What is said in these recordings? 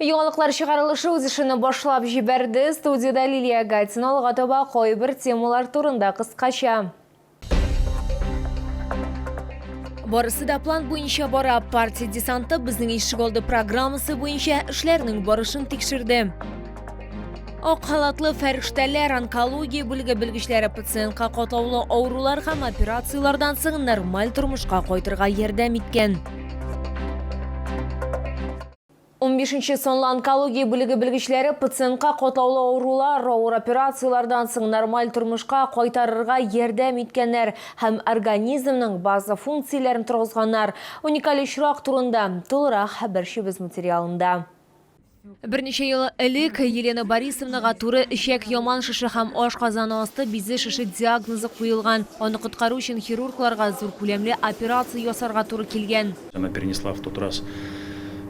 Яңалыклар чыгарылышы үз эшен башлап җибәрде. Студияда Лилия Гатина алга таба кайбер темалар турында кыскача. Барысы да план буенча бара. Партия десанты безнең ишегалды программасы буенча эшләрнең барышын тикшерде. Ак халатлы фәрештәләр онкология бүлеге белгечләре пациентка катлаулы авырулар һәм операциялардан соң нормаль тормышка кайтырга ярдәм иткән. 15-нче сонлы онкология бүлеге белгечләре пациентка катлаулы авырулар, авыр операциялардан соң нормаль тормышка кайтарырга ярдәм иткәннәр һәм организмның база функцияләрен торгызганнар. Уникаль очрак турында тулырак хәбәрчебез материалында. Берничә ел элек Елена Борисовнага туры ишәк яман шише һәм ашказаны асты бизе шише диагнозы куелган. Аны коткару өчен хирургларга зур күләмле операция ясарга туры килгән. Она перенесла в тот раз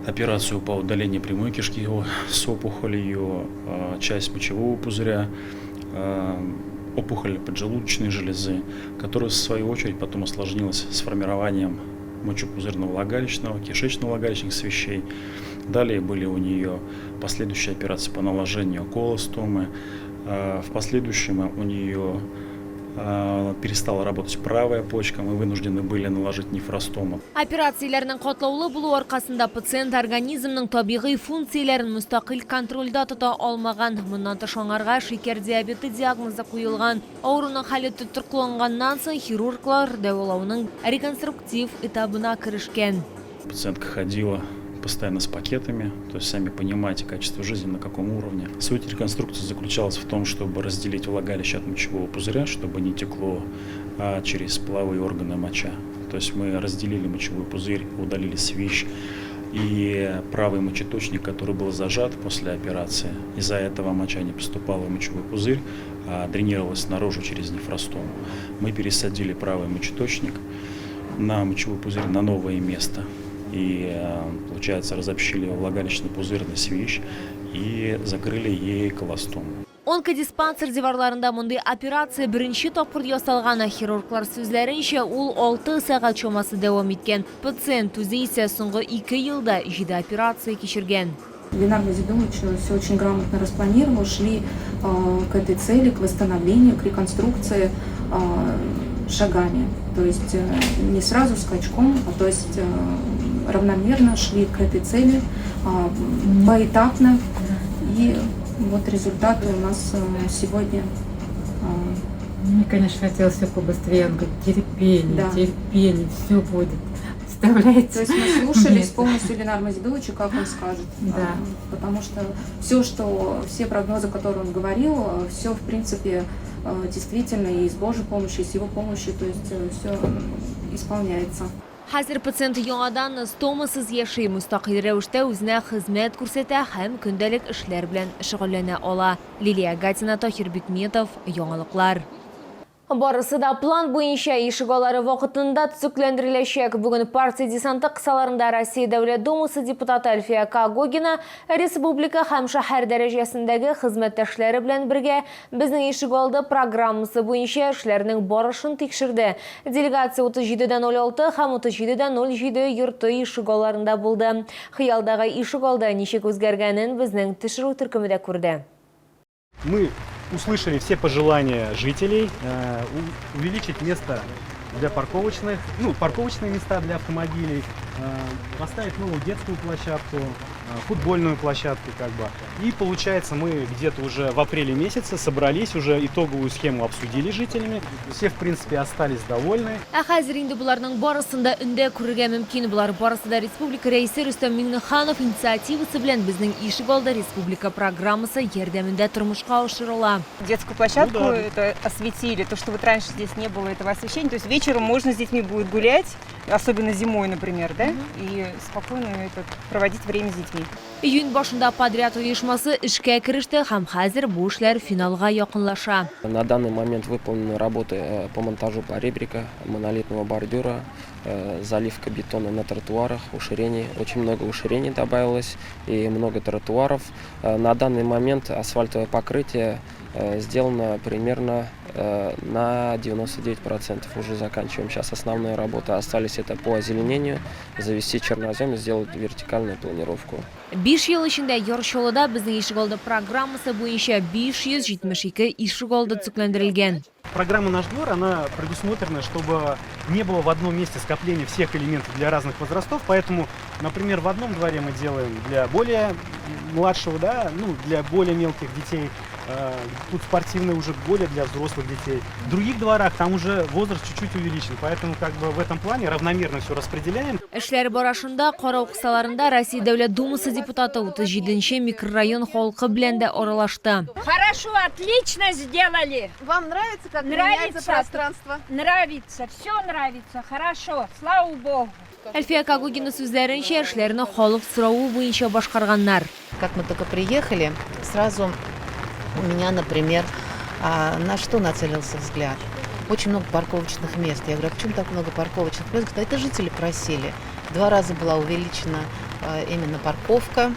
операцию по удалению прямой кишки с опухолью, часть мочевого пузыря, опухоль поджелудочной железы, которая в свою очередь потом осложнилась с формированием мочепузырного влагалищного, кишечно-влагалищных свещей. Далее были у нее последующие операции по наложению колостомы. В последующем у нее перестала работать правая почка, мы вынуждены были наложить нефростому. Операцияләрнең катлаулы булу аркасында пациент организмның табигый функцияләрен мустакил контрольдә тота алмаган. Моннан тыш аңарга шикәр диабеты диагнозы куелган. Авыруның хәле тотрыкланганнан соң хирурглар дәвалауның реконструктив этабына керешкән. Пациентка ходила постоянно с пакетами, то есть сами понимаете качество жизни на каком уровне. Суть реконструкции заключалась в том, чтобы разделить влагалище от мочевого пузыря, чтобы не текло через половые органы моча. То есть мы разделили мочевой пузырь, удалили свищ и правый мочеточник, который был зажат после операции. Из-за этого моча не поступала в мочевой пузырь, а дренировалась наружу через нефростому. Мы пересадили правый мочеточник на мочевой пузырь на новое место. И, получается, разобщили влагалищный пузырный свищ и закрыли ей колостом. Онкодиспансер диварларында мондый операция беренче тапкыр ясалган. Хирурглар сүзләренчә, ул 6 сәгать чамасы дәвам иткән. Пациент үзе исә соңгы 2 елда 7 операция кичергән. Ленар Мазидович все очень грамотно распланировал, шли к этой цели, к восстановлению, к реконструкции шагами. То есть не сразу скачком, то есть равномерно шли к этой цели, поэтапно. И вот результаты у нас сегодня. Мне, конечно, хотелось все побыстрее. Он говорит, терпение, да. Терпение, все будет. Представляете? То есть мы слушались полностью Ленара Мазидовича, как он скажет. Да. Потому что все прогнозы, которые он говорил, все в принципе действительно и с Божьей помощью, и с его помощью, то есть все исполняется. Хәзер пациент яңадан стомасыз яши, мустакил рәвештә үзенә хезмәт күрсәтә һәм көндәлек эшләр белән шөгыльләнә ала. Лилия Гатина, Тахир Бикметов, Яңалыклар. Барысы да план буенча ишегалары вакытында төзекләндереләчәк. Бүген партия десанты кысаларында Россия Дәүләт Думасы депутаты Альфия Кагогина республика һәм шәһәр дәрәҗәсендәге хезмәттәшләре белән бергә безнең ишегалды программасы буенча эшләрнең барышын тикшерде. Делегация 37-06 һәм 37-07 йорты ишегалларында булды. Хыялдагы ишегалда ничек үзгәргәнен безнең төшерү төркемендә күрде. Мы услышали все пожелания жителей, увеличить место для парковочных, парковочные места для автомобилей, поставить новую детскую площадку, футбольную площадку И получается, мы где-то уже в апреле месяце собрались, уже итоговую схему обсудили с жителями. Все, в принципе, остались довольны. Хәзер инде буларның барысында үндә күрергә мөмкин. Булар барысы да республика рәисе Рөстәм Миңнеханов инициативасы белән безнең ишегалды республика программасы ярдәмендә тормышка ашырыла. Детскую площадку это осветили, то, что вот раньше здесь не было этого освещения. То есть вечером можно с детьми будет гулять, особенно зимой, например, да, и спокойно проводить время с детьми. Июнь башында подряд оешмасы эшкә кереште һәм хәзер бу эшләр финалга якынлаша. На данный момент выполнены работы по монтажу поребрика, монолитного бордюра, заливка бетона на тротуарах, уширений. Очень много уширений добавилось и много тротуаров. На данный момент асфальтовое покрытие сделано примерно На 99% уже заканчиваем сейчас основные работы. Остались это по озеленению, завести чернозем и сделать вертикальную планировку. 5 ел içinde Yorşolu'da bizning Ишіголды программасы bo'yicha 572 Ишіголды түзеклендірілген. Программа «Наш двор», она предусмотрена, чтобы не было в одном месте скопления всех элементов для разных возрастов. Поэтому, например, в одном дворе мы делаем для более младшего, да, ну, для более мелких детей. Тут спортивные уже более для взрослых детей. В других дворах там уже возраст чуть-чуть увеличен. Поэтому как бы в этом плане равномерно все распределяем. Эшләр барашында Карау кысаларында Россия Дәүләт Думасы депутаты 37-нче микрорайон халкы белән дә аралашты. Хорошо, отлично сделали. Вам нравится, как Нравится. меняется пространство? Нравится, все нравится, хорошо, слава богу. Әлфия Кагугина сүзләренчә, эшләрне халык сорауы буенча башкарганнар. Как мы только приехали, сразу у меня, например, на что нацелился взгляд? Очень много парковочных мест. Я говорю, а почему так много парковочных мест? Да это жители просили. 2 раза была увеличена именно парковка.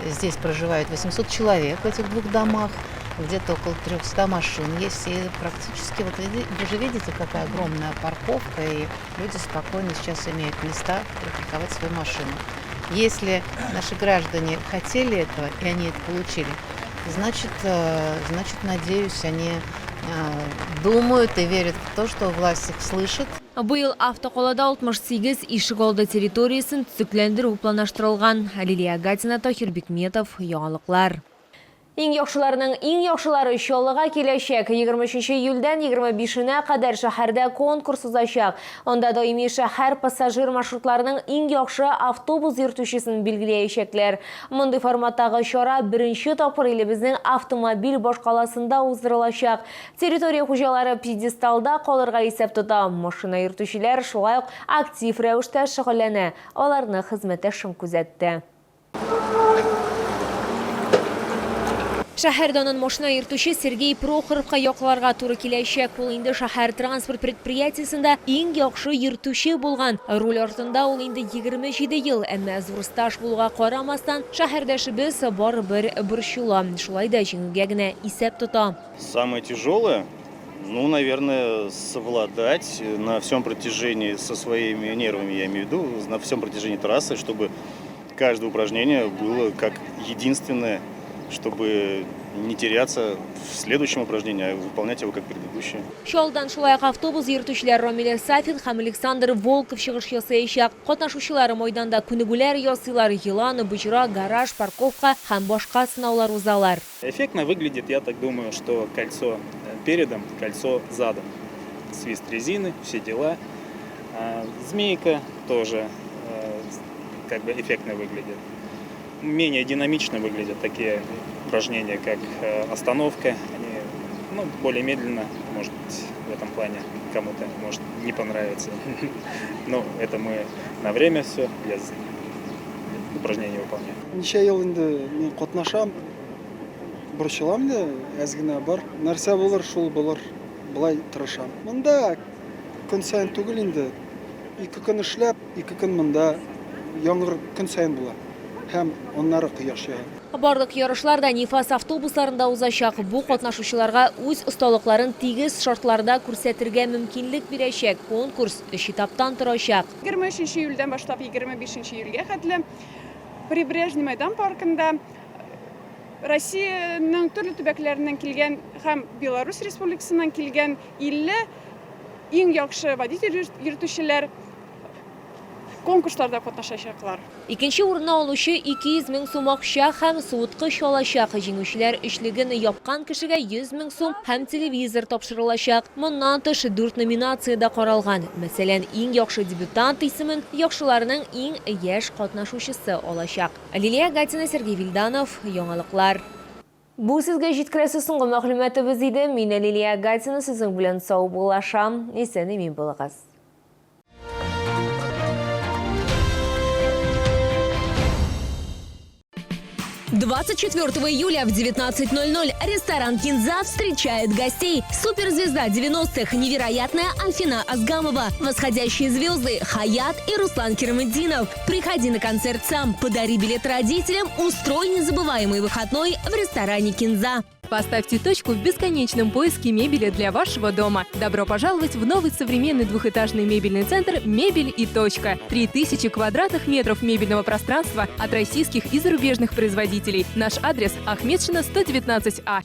Здесь проживает 800 человек в этих 2 домах. Где-то около 300 машин есть. И практически, вот вы же видите, какая огромная парковка. И люди спокойно сейчас имеют места припарковать свою машину. Если наши граждане хотели этого, и они это получили, значит, надеюсь, они думают и верят в то, что власть их слышит. Быел автоколада 68 Ишіголды территориясын түзеклендіру планлаштырылган. Лилия Гатина, Тохир Бикметов, яңалыклар. Иң яхшыларның иң яхшылары чаллыга киләчәк. 23 июльдән 25-нә кадәр шәһәрдә конкурс узачак. Онда даими шәһәр пассажир маршрутларының иң яхшы автобус йөртүчесен билгеләячәкләр. Мондый форматтагы чара 1-нче тапкыр илебезнең автомобиль башкаласында уздырылачак. Территория хуҗалары пьедесталда калырга исәп тота. Машина йөртүчеләр шулай ук актив рәвештә шөгыльләнә. Аларны хезмәттәшем күзәтте. Шәһәрдәннән машина йөртүче Сергей Прохоровка якларга туры киләчәк. Ул инде шәһәр транспорт предприятиесендә иң яхшы йөртүче булган. Руль артында ул инде 27 ел, әмма зур стаж булуга карамастан, шәһәрдәшебез барыбер борчыла. Шулай да җиңүгә генә исәп тота. Самое тяжелое, ну, наверное, совладать на всем протяжении со своими нервами, я имею в виду, на всем протяжении трассы, чтобы каждое упражнение было как единственное, чтобы не теряться в следующем упражнении, а выполнять его как предыдущее. Чалдан шулай ук автобус йөртүчеләр Рамиля Сафин һәм Александр Волков чыгыш ясаячак. Катнашучылар мәйданда күнегүләр ясыйлар, елан, бычра, гараж, парковка һәм башка сынаулар узалар. Эффектно выглядит, я так думаю, что кольцо передом, кольцо задом. Свист резины, все дела. Змейка тоже как бы эффектно выглядит. Менее динамично выглядят такие упражнения, как остановка. Они более медленно, может быть, в этом плане кому-то может не понравится. Но это мы на время все без упражнений выполняем. Неше ел инде мен катнашам, борчылам да, әзгенә бар. Нәрсә булыр, шул булыр. Булай тырышам. Монда көн сайын түгел инде. 2 көн эшләп, 2 көн монда яңгыр көн сайын була. Һәм оннары кояш яга. Барлык ярышларда Нефас автобусларында узачак. Бу катнашучыларга үз осталыкларын тигез шартларда күрсәтергә мөмкинлек бирәчәк. Конкурс 3 этаптан торачак. 23 июльдән башлап 25 июльгә хәтле Прибрежный мәйдан паркында Россиянең төрле төбәкләреннән килгән һәм Беларусь Республикасыннан килгән 50 иң яхшы водитель йөртүчеләр конкурсларда катнашачаклар. Икенче урынны алучы 200 мең сум акча һәм суыткыч алачак. Җиңүчеләр эшлеген япкан кешегә 100 мең сум һәм телевизор тапшырылачак. Моннан тыш 4 номинациядә каралган. Мәсәлән, иң яхшы дебютант исемен яхшыларның иң яшь катнашучысы алачак. Лилия Гатина, Сергей Вильданов, яңалыклар. Бу сезгә җиткерәсе соңгы мәгълүматыбыз иде. Мин Лилия Гатина, сезнең белән сау булашам. Исән имин булыгыз. 24 июля в 19:00 ресторан «Кинза» встречает гостей. Суперзвезда 90-х невероятная Альфина Азгамова, восходящие звезды Хаят и Руслан Керамыддинов. Приходи на концерт сам, подари билет родителям, устрой незабываемый выходной в ресторане «Кинза». Поставьте точку в бесконечном поиске мебели для вашего дома. Добро пожаловать в новый современный двухэтажный мебельный центр «Мебель и точка». 3000 квадратных метров мебельного пространства от российских и зарубежных производителей. Наш адрес – Ахметшина, 119А.